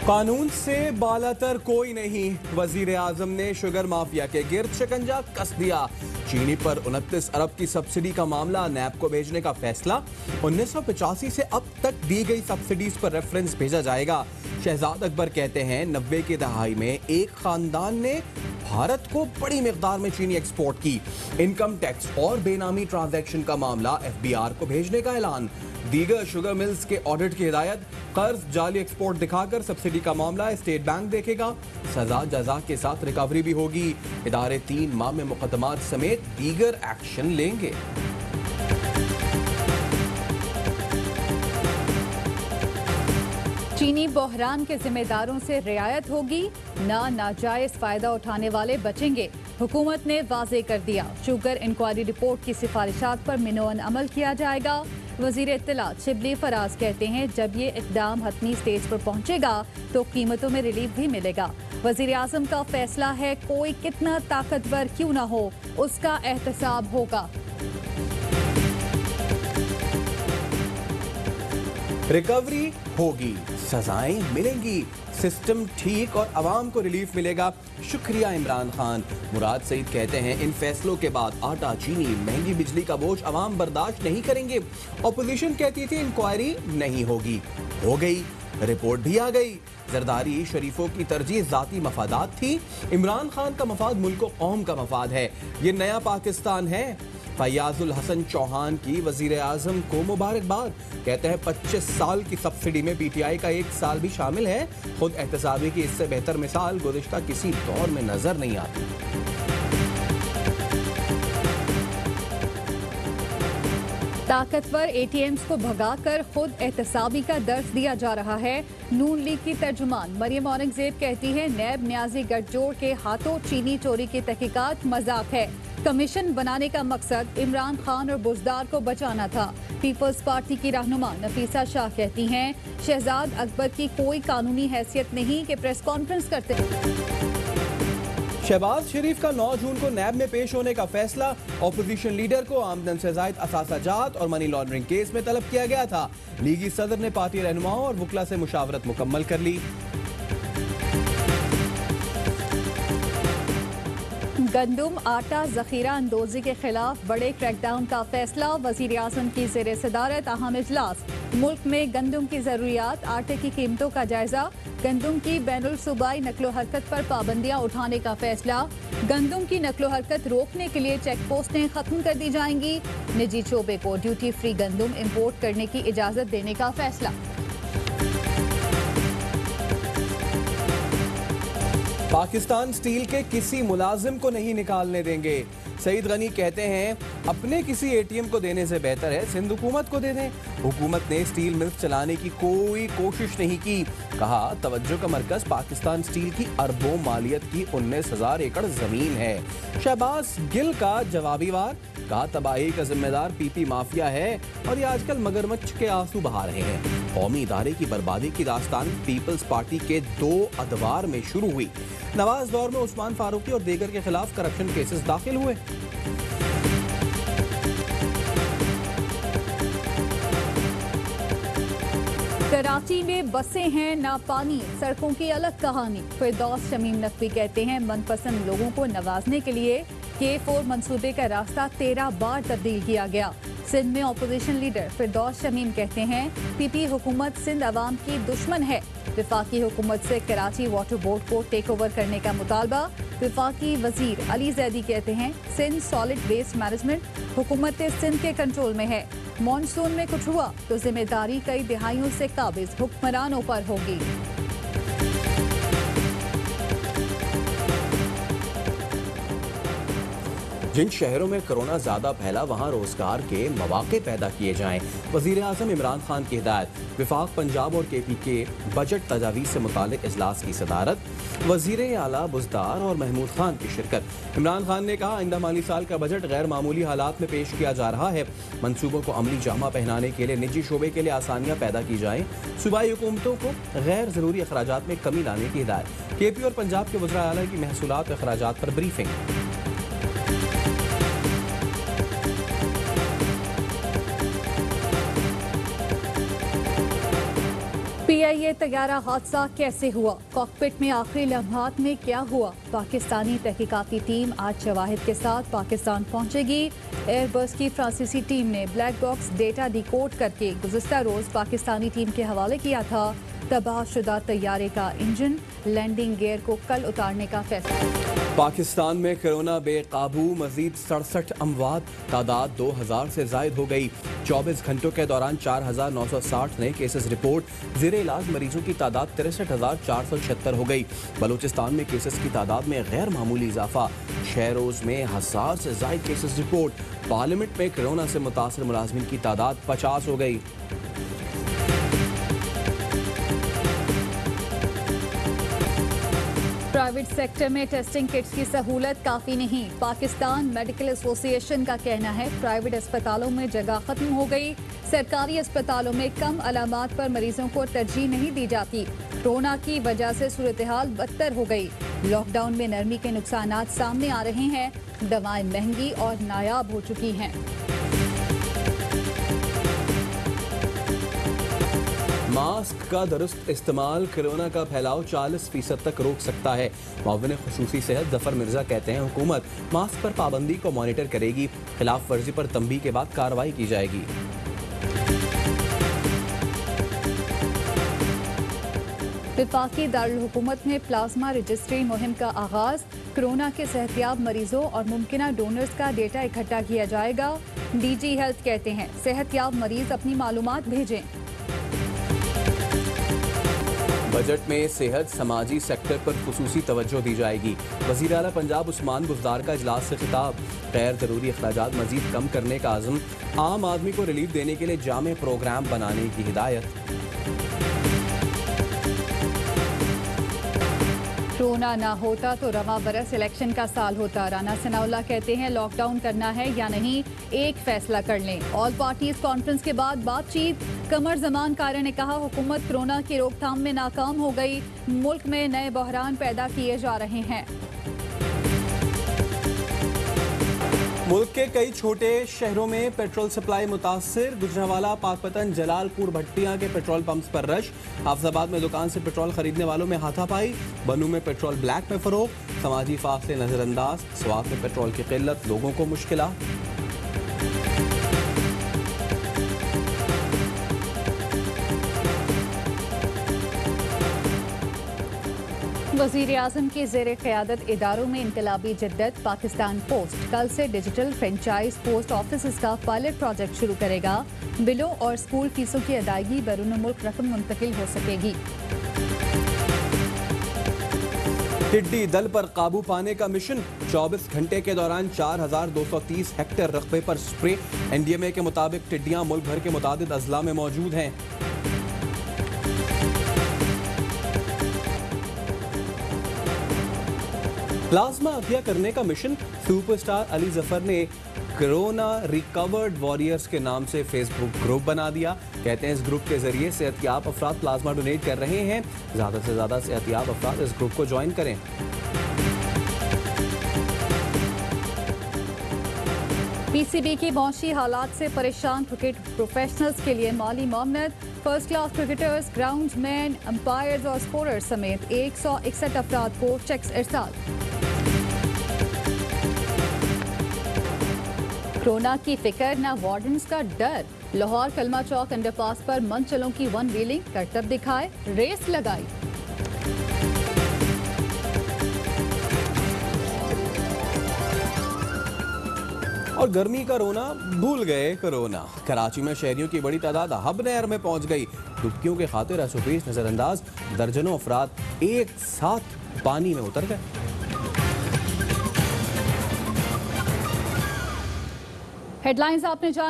कानून से बालातर कोई नहीं, वजीर आजम ने शुगर माफिया के गिर्द शिकंजा कस दिया। चीनी पर 29 अरब की सब्सिडी का मामला नैब को भेजने का फैसला। 1985 से अब तक दी गई सब्सिडीज पर रेफरेंस भेजा जाएगा। शहजाद अकबर कहते हैं 90 की दहाई में एक खानदान ने भारत को बड़ी मिकदार में चीनी एक्सपोर्ट की। इनकम टैक्स और बेनामी ट्रांजैक्शन का मामला FBI को भेजने का ऐलान। दीगर शुगर मिल्स के ऑडिट की हिदायत। कर्ज जाली एक्सपोर्ट दिखाकर सब्सिडी का मामला स्टेट बैंक देखेगा। सजा जजा के साथ रिकवरी भी होगी। इदारे 3 माह में मुकदमात समेत दीगर एक्शन लेंगे। चीनी बहरान के जिम्मेदारों से रियायत होगी, नाजायज फायदा उठाने वाले बचेंगे। हुकूमत ने वाजे कर दिया, शुगर इंक्वायरी रिपोर्ट की सिफारिशात पर मिनोअन अमल किया जाएगा। वजीर इत्तलात शिबली फराज कहते हैं जब ये इकदाम हतमी स्टेज पर पहुंचेगा तो कीमतों में रिलीफ भी मिलेगा। वजीर आजम का फैसला है, कोई कितना ताकतवर क्यों ना हो उसका एहतसाब होगा। रिकवरी होगी, सजाएं मिलेंगी, सिस्टम ठीक और अवाम को रिलीफ मिलेगा। शुक्रिया इमरान खान। मुराद सईद कहते हैं इन फैसलों के बाद आटा, चीनी, महंगी बिजली का बोझ अवाम बर्दाश्त नहीं करेंगे। ऑपोजिशन कहती थी इंक्वायरी नहीं होगी, हो गई, रिपोर्ट भी आ गई। जरदारी शरीफों की तरजीह जाती मफादात थी, इमरान खान का मफाद मुल्क और कौम का मफाद है। ये नया पाकिस्तान है। फयाजुल हसन चौहान की वजीर आजम को मुबारकबाद। कहते हैं 25 साल की सब्सिडी में PTI का 1 साल भी शामिल है। खुद एहतसाबी की इससे बेहतर मिसाल गुज़िश्ता किसी दौर में नजर नहीं आती। ताकतवर ATMs को भगाकर खुद एहतसाबी का दर्ज दिया जा रहा है। नून लीग की तर्जुमान मरियम औरंगजेब कहती है नैब न्याजी गठजोड़ के हाथों चीनी चोरी की तहकीकात मजाक है। कमीशन बनाने का मकसद इमरान खान और बुजदार को बचाना था। पीपल्स पार्टी की रहनुमा नफीसा शाह कहती हैं शहजाद अकबर की कोई कानूनी हैसियत नहीं कि प्रेस कॉन्फ्रेंस करते। शहबाज शरीफ का 9 जून को नैब में पेश होने का फैसला। ऑपोजिशन लीडर को आमदन से जायद असासाजात और मनी लॉन्ड्रिंग केस में तलब किया गया था। लीगी सदर ने पार्टी रहनुमाओं और वकला से मुशावरत मुकम्मल कर ली। गंदुम आटा जखीरा अंदोजी के खिलाफ बड़े क्रैकडाउन का फैसला। वजीर आजम की ज़ेरे सदारत अहम इजलास। मुल्क में गंदुम की जरूरियात, आटे की कीमतों का जायजा। गंदुम की बैनुल सूबाई नकलो हरकत पर पाबंदियां उठाने का फैसला। गंदुम की नकलो हरकत रोकने के लिए चेक पोस्टें खत्म कर दी जाएंगी। निजी शोबे को ड्यूटी फ्री गंदुम इंपोर्ट करने की इजाजत देने का फैसला। पाकिस्तान स्टील के किसी मुलाजिम को नहीं निकालने देंगे। सईद गनी कहते हैं अपने किसी ATM को देने से बेहतर है सिंध हुकूमत को दे दें। हुकूमत ने स्टील मिल्स चलाने की कोई कोशिश नहीं की। कहा तवज्जो का मरकज पाकिस्तान स्टील की अरबों मालियत की 19,000 एकड़ जमीन है। शहबाज गिल का जवाबी वार। कहा तबाही का जिम्मेदार PP माफिया है और ये आजकल मगरमच्छ के आंसू बहा रहे हैं। कौमी इदारे की बर्बादी की दास्तान पीपल्स पार्टी के 2 अदवार में शुरू हुई। नवाज दौर में उस्मान फारूकी और दीगर के खिलाफ करप्शन केसेस दाखिल हुए। कराची में बसें हैं ना पानी, सड़कों की अलग कहानी। फिरदौस शमीम नकवी कहते हैं मनपसंद लोगों को नवाजने के लिए K4 मंसूबे का रास्ता 13 बार तब्दील किया गया। सिंध में अपोजिशन लीडर फिरदौस शमीम कहते हैं PP हुकूमत सिंध अवाम की दुश्मन है। वफाकी हुकूमत से कराची वाटर बोर्ड को टेक ओवर करने का मुतालबा। वफाकी वजीर अली जैदी कहते हैं सिंध सॉलिड वेस्ट मैनेजमेंट हुकूमत सिंध के कंट्रोल में है। मॉनसून में कुछ हुआ तो जिम्मेदारी कई दिहाइयों से काबिज हुक्मरानों पर होगी। जिन शहरों में कोरोना ज्यादा फैला वहां रोजगार के मौके पैदा किए जाएं। वजीर आजम इमरान खान की हिदायत। वफाक पंजाब और KP के बजट तजावीज़ से मुतालिक इजलास की सदारत। वजीर आला बुजदार और महमूद खान की शिरकत। इमरान खान ने कहा आइंदा माली साल का बजट गैर मामूली हालात में पेश किया जा रहा है। मनसूबों को अमली जामा पहनाने के लिए निजी शोबे के लिए आसानियाँ पैदा की जाएँ। सूबाई हुकूमतों को गैर ज़रूरी अखराजात में कमी लाने की हिदायत। KP और पंजाब के वज़रा आला की महसूलात अखराजात पर ब्रीफिंग। PIA तैयारा हादसा कैसे हुआ, कॉकपिट में आखिरी लम्हात में क्या हुआ। पाकिस्तानी तहकीकाती टीम आज शवाहिद के साथ पाकिस्तान पहुंचेगी। एयरबस की फ्रांसीसी टीम ने ब्लैक बॉक्स डेटा डिकोड करके गुज़िश्ता रोज पाकिस्तानी टीम के हवाले किया था। तबाहशुदा तैयारे का इंजन लैंडिंग गियर को कल उतारने का फैसला। पाकिस्तान में कोरोना बेकाबू, मजीद 67 अमवात, तादाद 2000 से जायद हो गई। 24 घंटों के दौरान 4960 नए केसेस रिपोर्ट। ज़ेरे इलाज मरीजों की तादाद 63,476 हो गई। बलूचिस्तान में केसेस की तादाद में गैर मामूली इजाफा। 6 रोज में 1000 से जायद केसेस रिपोर्ट। पार्लियामेंट में कोरोना से मुतासर मुलाजमीन की तादाद 50 हो गई। प्राइवेट सेक्टर में टेस्टिंग किट्स की सहूलत काफ़ी नहीं। पाकिस्तान मेडिकल एसोसिएशन का कहना है प्राइवेट अस्पतालों में जगह खत्म हो गई। सरकारी अस्पतालों में कम अलामात पर मरीजों को तरजीह नहीं दी जाती। कोरोना की वजह से सूरत हाल बदतर हो गई। लॉकडाउन में नरमी के नुकसानात सामने आ रहे हैं। दवाएं महंगी और नायाब हो चुकी हैं। मास्क का दुरुस्त इस्तेमाल कोरोना का फैलाव 40% तक रोक सकता है। मुअव्विन खुसूसी सेहत जफर मिर्जा कहते हैं हुकूमत मास्क पर पाबंदी को मॉनिटर करेगी। खिलाफ वर्जी पर तंबीह के बाद कार्रवाई की जाएगी। वफाकी दारुल हुकूमत में प्लाज्मा रजिस्ट्री मुहिम का आगाज। कोरोना के सेहतियाब मरीजों और मुमकिना डोनर्स का डेटा इकट्ठा किया जाएगा। DG हेल्थ कहते हैं सेहतियाब मरीज अपनी मालूमात भेजें। बजट में सेहत समाजी सेक्टर पर खुसूसी तवज्जो दी जाएगी। वज़ीर आला पंजाब उस्मान बुज़दार का इजलास से खिताब। गैर ज़रूरी अखराजात मजीद कम करने का आज़म। आम आदमी को रिलीफ देने के लिए जामे प्रोग्राम बनाने की हिदायत। कोरोना ना होता तो रवा बरस इलेक्शन का साल होता। राना सनाउल्लाह कहते हैं लॉकडाउन करना है या नहीं, एक फैसला कर लें। ऑल पार्टीज कॉन्फ्रेंस के बाद बातचीत। कमर जमान कारी ने कहा हुकूमत कोरोना की रोकथाम में नाकाम हो गई। मुल्क में नए बहरान पैदा किए जा रहे हैं। मुल्क के कई छोटे शहरों में पेट्रोल सप्लाई मुतासिर। गुजरांवाला, पाकपतन, जलालपुर, भट्टियां के पेट्रोल पंप्स पर रश। हाफिजाबाद में दुकान से पेट्रोल खरीदने वालों में हाथापाई। बनू में पेट्रोल ब्लैक में फरोख्त। समाजी फासले नजरअंदाज। स्वात में पेट्रोल की किल्लत, लोगों को मुश्किलात। वज़ीर आज़म की ज़ेरे क़यादत इदारों में इनकलाबी जिद्दत। पाकिस्तान पोस्ट कल से डिजिटल फ्रेंचाइज पोस्ट ऑफिस का पायलट प्रोजेक्ट शुरू करेगा। बिलों और स्कूल फीसों की अदायगी बैरून मुल्क रकम मुंतकिल हो सकेगी। टिड्डी दल पर काबू पाने का मिशन। 24 घंटे के दौरान 4230 हेक्टेयर रकबे पर स्प्रे। NDMA के मुताबिक टिड्डियां मुल्क भर के मुतादिद अजला में मौजूद हैं। प्लाज्मा अतिया करने का मिशन। सुपरस्टार अली जफर ने कोरोना रिकवर्ड वॉरियर्स के नाम से फेसबुक ग्रुप बना दिया। कहते हैं इस ग्रुप के जरिए सेहतियाब अफराद प्लाज्मा डोनेट कर रहे हैं। ज्यादा से ज्यादा सेहतियाब अफराद इस ग्रुप को ज्वाइन करें। PCB की मौशी हालात से परेशान क्रिकेट प्रोफेशनल्स के लिए माली मामनत। First class cricketers, groundman, umpires और स्कोरर्स समेत 161 अफराद को चेक्स इरसाल। कोरोना की फिक्र न वार्डन्स का डर। लाहौर कलमा चौक अंडरपास पर मनचलों की वन व्हीलिंग करतब दिखाए, रेस लगाई। और गर्मी का रोना भूल गए कोरोना। कराची में शहरियों की बड़ी तादाद हब नहर में पहुंच गई। डुबकियों के खातिर असुपेश नजरअंदाज दर्जनों अफराद एक साथ पानी में उतर गए। हेडलाइंस आपने जानी।